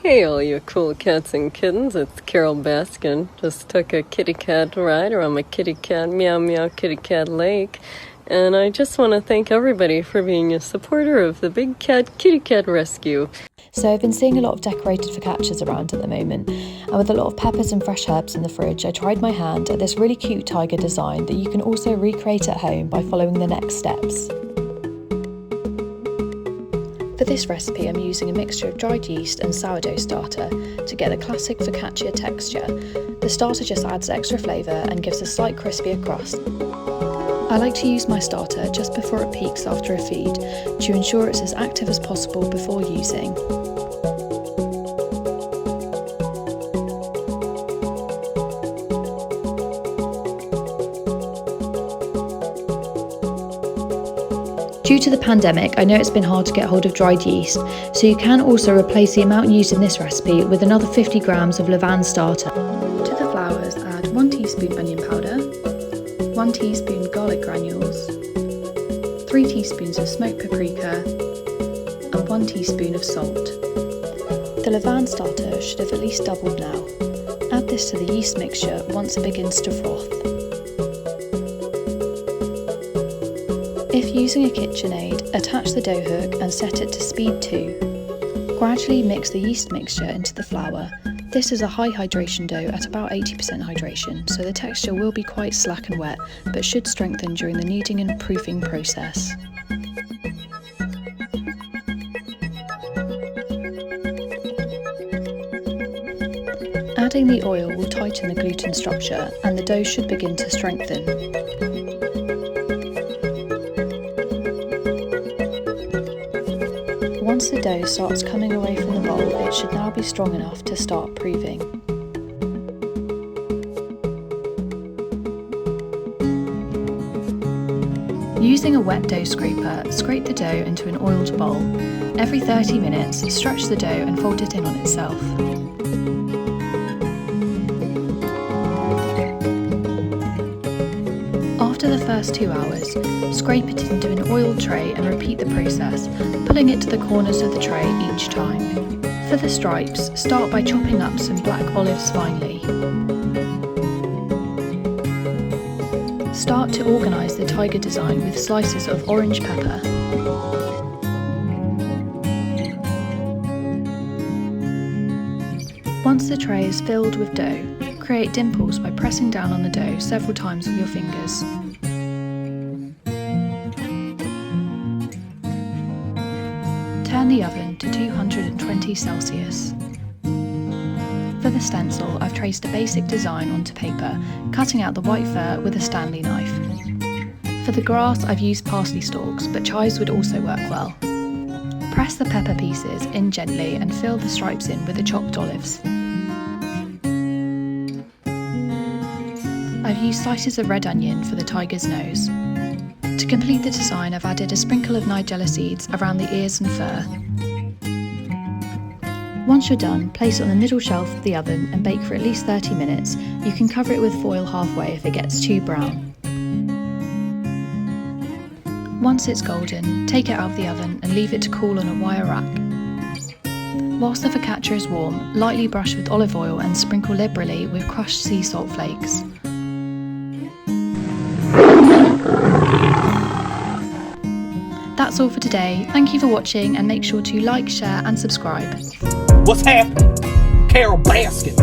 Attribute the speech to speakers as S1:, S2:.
S1: Hey all you cool cats and kittens, it's Carole Baskin. Just took a kitty cat ride around my kitty cat meow meow kitty cat lake, and I just want to thank everybody for being a supporter of the big cat kitty cat rescue.
S2: So I've been seeing a lot of decorated focaccias around at the moment, and with a lot of peppers and fresh herbs in the fridge, I tried my hand at this really cute tiger design that you can also recreate at home by following the next steps. For this recipe, I'm using a mixture of dried yeast and sourdough starter to get the classic focaccia texture. The starter just adds extra flavour and gives a slight crispier crust. I like to use my starter just before it peaks after a feed to ensure it's as active as possible before using. Due to the pandemic, I know it's been hard to get hold of dried yeast, so you can also replace the amount used in this recipe with another 50 grams of levain starter. To the flours, add 1 teaspoon onion powder, 1 teaspoon garlic granules, 3 teaspoons of smoked paprika, and 1 teaspoon of salt. The levain starter should have at least doubled now. Add this to the yeast mixture once it begins to froth. If using a KitchenAid, attach the dough hook and set it to speed 2. Gradually mix the yeast mixture into the flour. This is a high hydration dough at about 80% hydration, so the texture will be quite slack and wet, but should strengthen during the kneading and proofing process. Adding the oil will tighten the gluten structure and the dough should begin to strengthen. Once the dough starts coming away from the bowl, it should now be strong enough to start proving. Using a wet dough scraper, scrape the dough into an oiled bowl. Every 30 minutes, stretch the dough and fold it in on itself. After the first 2 hours, scrape it into an oiled tray and repeat the process, pulling it to the corners of the tray each time. For the stripes, start by chopping up some black olives finely. Start to organise the tiger design with slices of orange pepper. Once the tray is filled with dough, create dimples by pressing down on the dough several times with your fingers. Turn the oven to 220 Celsius. For the stencil, I've traced a basic design onto paper, cutting out the white fur with a Stanley knife. For the grass, I've used parsley stalks, but chives would also work well. Press the pepper pieces in gently and fill the stripes in with the chopped olives. I've used slices of red onion for the tiger's nose. To complete the design, I've added a sprinkle of nigella seeds around the ears and fur. Once you're done, place it on the middle shelf of the oven and bake for at least 30 minutes. You can cover it with foil halfway if it gets too brown. Once it's golden, take it out of the oven and leave it to cool on a wire rack. Whilst the focaccia is warm, lightly brush with olive oil and sprinkle liberally with crushed sea salt flakes. That's all for today. Thank you for watching and make sure to like, share and subscribe.
S3: What's happening? Carole Baskin.